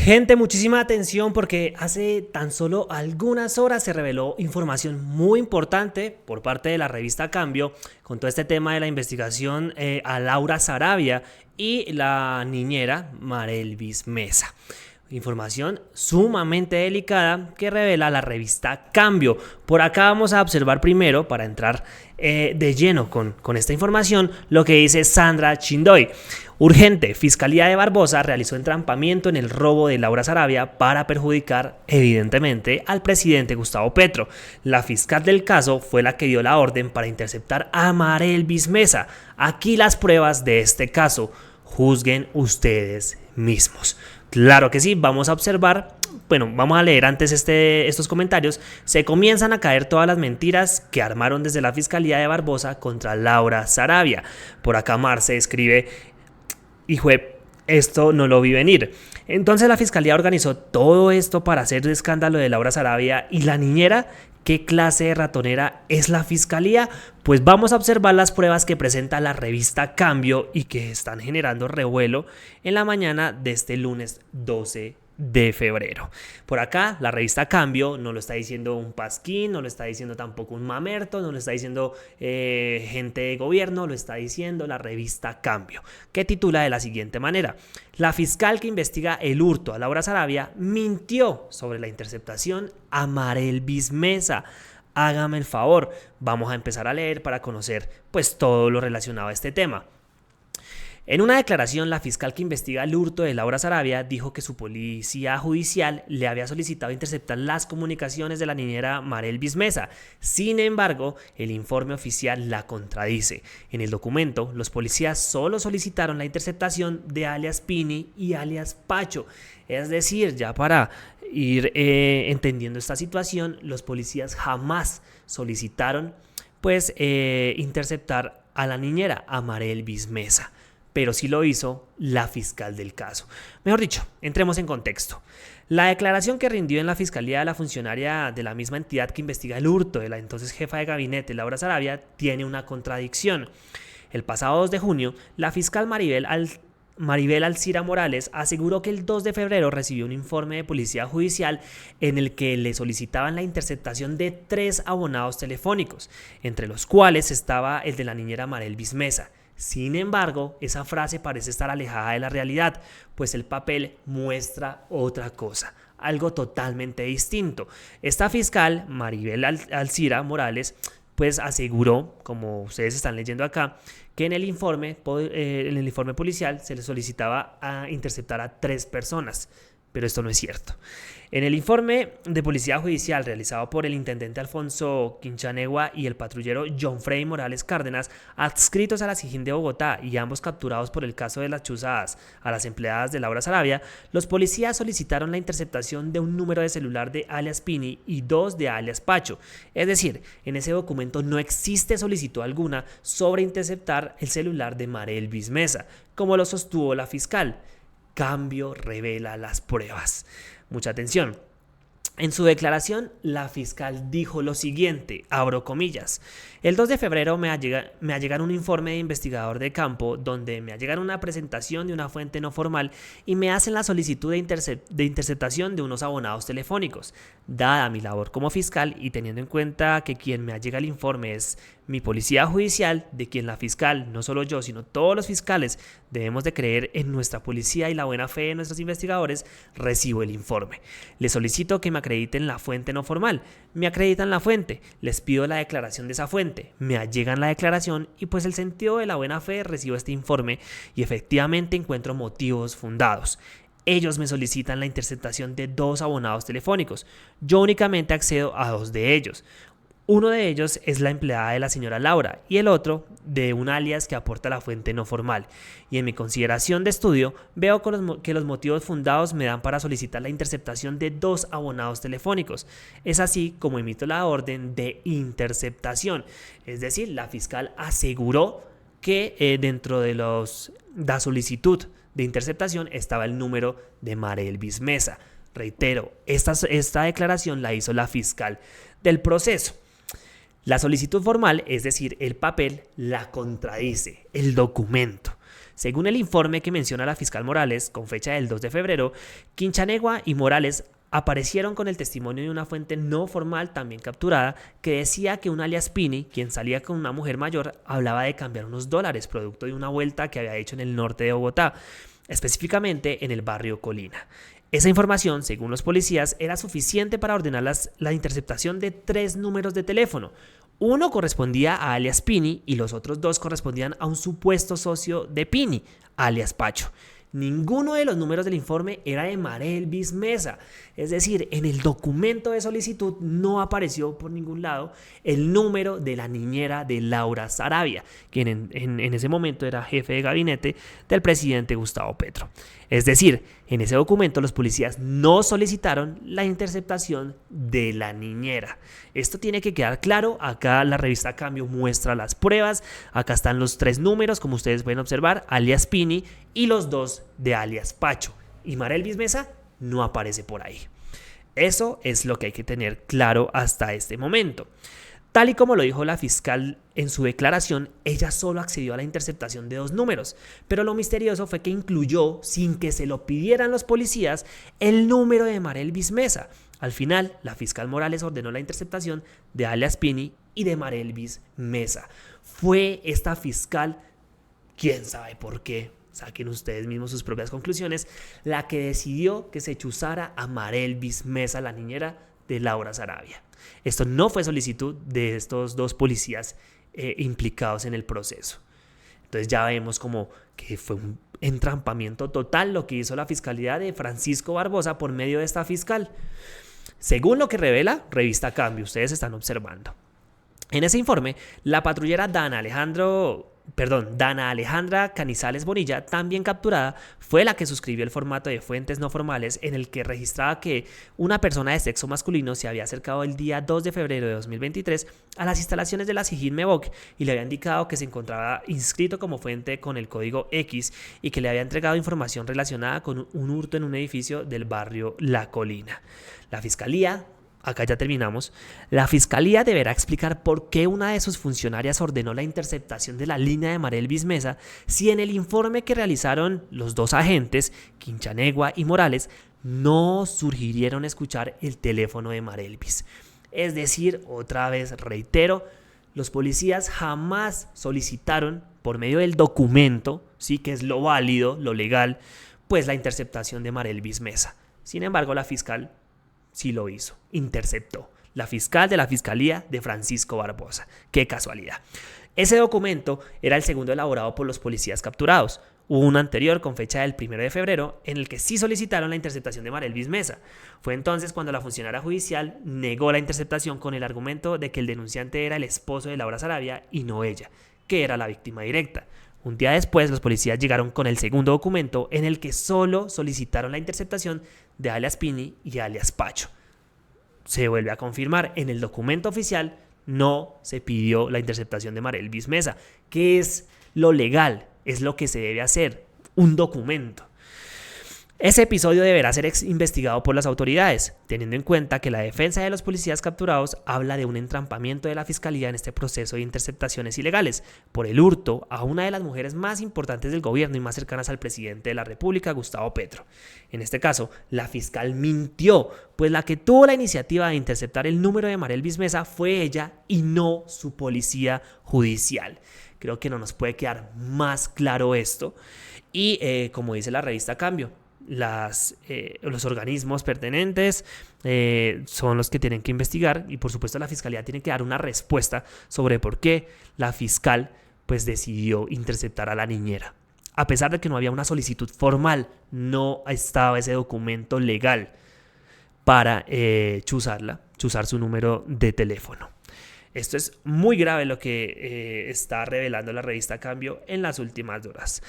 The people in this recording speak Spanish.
Gente, muchísima atención porque hace tan solo algunas horas se reveló información muy importante por parte de la revista Cambio con todo este tema de la investigación a Laura Sarabia y la niñera Marelvis Mesa. Información sumamente delicada que revela la revista Cambio. Por acá vamos a observar primero, para entrar de lleno con esta información, lo que dice Sandra Chindoy. Urgente, Fiscalía de Barbosa realizó entrampamiento en el robo de Laura Sarabia para perjudicar, evidentemente, al presidente Gustavo Petro. La fiscal del caso fue la que dio la orden para interceptar a Marelvis Mesa. Aquí las pruebas de este caso. Juzguen ustedes mismos. Claro que sí, vamos a observar, vamos a leer antes estos comentarios. Se comienzan a caer todas las mentiras que armaron desde la Fiscalía de Barbosa contra Laura Sarabia. Por acá Marce escribe: hijo, esto no lo vi venir. Entonces la Fiscalía organizó todo esto para hacer el escándalo de Laura Sarabia y la niñera. ¿Qué clase de ratonera es la Fiscalía? Pues vamos a observar las pruebas que presenta la revista Cambio y que están generando revuelo en la mañana de este lunes 12 de febrero. Por acá, la revista Cambio no lo está diciendo un pasquín, no lo está diciendo tampoco un mamerto, no lo está diciendo gente de gobierno, lo está diciendo la revista Cambio, que titula de la siguiente manera: la fiscal que investiga el hurto a Laura Sarabia mintió sobre la interceptación a Marelvis Mesa. Hágame el favor, vamos a empezar a leer para conocer pues todo lo relacionado a este tema. En una declaración, la fiscal que investiga el hurto de Laura Sarabia dijo que su policía judicial le había solicitado interceptar las comunicaciones de la niñera Marelvis Mesa. Sin embargo, el informe oficial la contradice. En el documento, los policías solo solicitaron la interceptación de alias Pini y alias Pacho. Es decir, ya para ir entendiendo esta situación, los policías jamás solicitaron interceptar a la niñera, a Marelvis Mesa. Pero sí lo hizo la fiscal del caso. Mejor dicho, entremos en contexto. La declaración que rindió en la fiscalía de la funcionaria de la misma entidad que investiga el hurto de la entonces jefa de gabinete, Laura Sarabia, tiene una contradicción. El pasado 2 de junio, la fiscal Maribel Alcira Morales aseguró que el 2 de febrero recibió un informe de policía judicial en el que le solicitaban la interceptación de 3 abonados telefónicos, entre los cuales estaba el de la niñera Marelvis Mesa. Sin embargo, esa frase parece estar alejada de la realidad, pues el papel muestra otra cosa, algo totalmente distinto. Esta fiscal, Maribel Alcira Morales, pues aseguró, como ustedes están leyendo acá, que en el informe policial se le solicitaba interceptar a 3 personas, pero esto no es cierto. En el informe de policía judicial realizado por el intendente Alfonso Quinchanegua y el patrullero John Freddy Morales Cárdenas, adscritos a la SIJIN de Bogotá y ambos capturados por el caso de las chuzadas a las empleadas de Laura Sarabia, los policías solicitaron la interceptación de un número de celular de alias Pini y 2 de alias Pacho. Es decir, en ese documento no existe solicitud alguna sobre interceptar el celular de Marelvis Mesa, como lo sostuvo la fiscal. Cambio revela las pruebas. Mucha atención. En su declaración, la fiscal dijo lo siguiente, abro comillas: el 2 de febrero me ha llegado un informe de investigador de campo donde me ha llegado una presentación de una fuente no formal y me hacen la solicitud de interceptación de unos abonados telefónicos. Dada mi labor como fiscal y teniendo en cuenta que quien me llega el informe es mi policía judicial, de quien la fiscal, no solo yo, sino todos los fiscales, debemos de creer en nuestra policía y la buena fe de nuestros investigadores, recibo el informe. Les solicito que me acrediten la fuente no formal. Me acreditan la fuente. Les pido la declaración de esa fuente. Me allegan la declaración y pues el sentido de la buena fe recibo este informe y efectivamente encuentro motivos fundados. Ellos me solicitan la interceptación de 2 abonados telefónicos. Yo únicamente accedo a 2 de ellos. Uno de ellos es la empleada de la señora Laura y el otro de un alias que aporta la fuente no formal. Y en mi consideración de estudio veo que los motivos fundados me dan para solicitar la interceptación de 2 abonados telefónicos. Es así como emito la orden de interceptación. Es decir, la fiscal aseguró que dentro de la solicitud de interceptación estaba el número de Marelvis Mesa. Reitero, esta declaración la hizo la fiscal del proceso. La solicitud formal, es decir, el papel, la contradice, el documento. Según el informe que menciona la fiscal Morales, con fecha del 2 de febrero, Quinchánegua y Morales aparecieron con el testimonio de una fuente no formal también capturada que decía que un alias Pini, quien salía con una mujer mayor, hablaba de cambiar unos dólares producto de una vuelta que había hecho en el norte de Bogotá, específicamente en el barrio Colina. Esa información, según los policías, era suficiente para ordenar la interceptación de 3 números de teléfono. Uno correspondía a alias Pini y los otros 2 correspondían a un supuesto socio de Pini, alias Pacho. Ninguno de los números del informe era de Marelvis Mesa. Es decir, en el documento de solicitud no apareció por ningún lado el número de la niñera de Laura Sarabia, quien en ese momento era jefe de gabinete del presidente Gustavo Petro. Es decir, en ese documento los policías no solicitaron la interceptación de la niñera. Esto tiene que quedar claro. Acá la revista Cambio muestra las pruebas. Acá están los 3 números, como ustedes pueden observar, alias Pini y los 2 de alias Pacho. Y Marelvis Mesa no aparece por ahí. Eso es lo que hay que tener claro hasta este momento. Tal y como lo dijo la fiscal en su declaración, ella solo accedió a la interceptación de 2 números, pero lo misterioso fue que incluyó, sin que se lo pidieran los policías, el número de Marelvis Mesa. Al final, la fiscal Morales ordenó la interceptación de alias Pini y de Marelvis Mesa. Fue esta fiscal, quién sabe por qué, saquen ustedes mismos sus propias conclusiones, la que decidió que se chuzara a Marelvis Mesa, la niñera de Laura Sarabia. Esto no fue solicitud de estos 2 policías implicados en el proceso. Entonces ya vemos como que fue un entrampamiento total lo que hizo la fiscalía de Francisco Barbosa por medio de esta fiscal. Según lo que revela Revista Cambio, ustedes están observando. En ese informe, la patrullera Dana Alejandra Canizales Bonilla, también capturada, fue la que suscribió el formato de fuentes no formales en el que registraba que una persona de sexo masculino se había acercado el día 2 de febrero de 2023 a las instalaciones de la SIJIN MEVOC y le había indicado que se encontraba inscrito como fuente con el código X y que le había entregado información relacionada con un hurto en un edificio del barrio La Colina. La fiscalía... Acá ya terminamos. La fiscalía deberá explicar por qué una de sus funcionarias ordenó la interceptación de la línea de Marelvis Mesa si en el informe que realizaron los 2 agentes, Quinchánegua y Morales, no sugirieron escuchar el teléfono de Marelvis. Es decir, otra vez reitero, los policías jamás solicitaron por medio del documento, sí, que es lo válido, lo legal, pues la interceptación de Marelvis Mesa. Sin embargo, la fiscal sí lo hizo, interceptó. La fiscal de la Fiscalía de Francisco Barbosa. ¡Qué casualidad! Ese documento era el segundo elaborado por los policías capturados. Hubo uno anterior con fecha del 1 de febrero en el que sí solicitaron la interceptación de Marelvis Mesa. Fue entonces cuando la funcionaria judicial negó la interceptación con el argumento de que el denunciante era el esposo de Laura Sarabia y no ella, que era la víctima directa. Un día después, los policías llegaron con el segundo documento en el que solo solicitaron la interceptación de alias Pini y alias Pacho. Se vuelve a confirmar, en el documento oficial no se pidió la interceptación de Marelvis Mesa, que es lo legal, es lo que se debe hacer, un documento. Ese episodio deberá ser investigado por las autoridades, teniendo en cuenta que la defensa de los policías capturados habla de un entrampamiento de la fiscalía en este proceso de interceptaciones ilegales por el hurto a una de las mujeres más importantes del gobierno y más cercanas al presidente de la República, Gustavo Petro. En este caso, la fiscal mintió, pues la que tuvo la iniciativa de interceptar el número de Marelvis Mesa fue ella y no su policía judicial. Creo que no nos puede quedar más claro esto. Y como dice la revista Cambio, los organismos pertinentes son los que tienen que investigar y por supuesto la fiscalía tiene que dar una respuesta sobre por qué la fiscal pues decidió interceptar a la niñera. A pesar de que no había una solicitud formal, no estaba ese documento legal para chuzar su número de teléfono. Esto es muy grave lo que está revelando la revista Cambio en las últimas horas.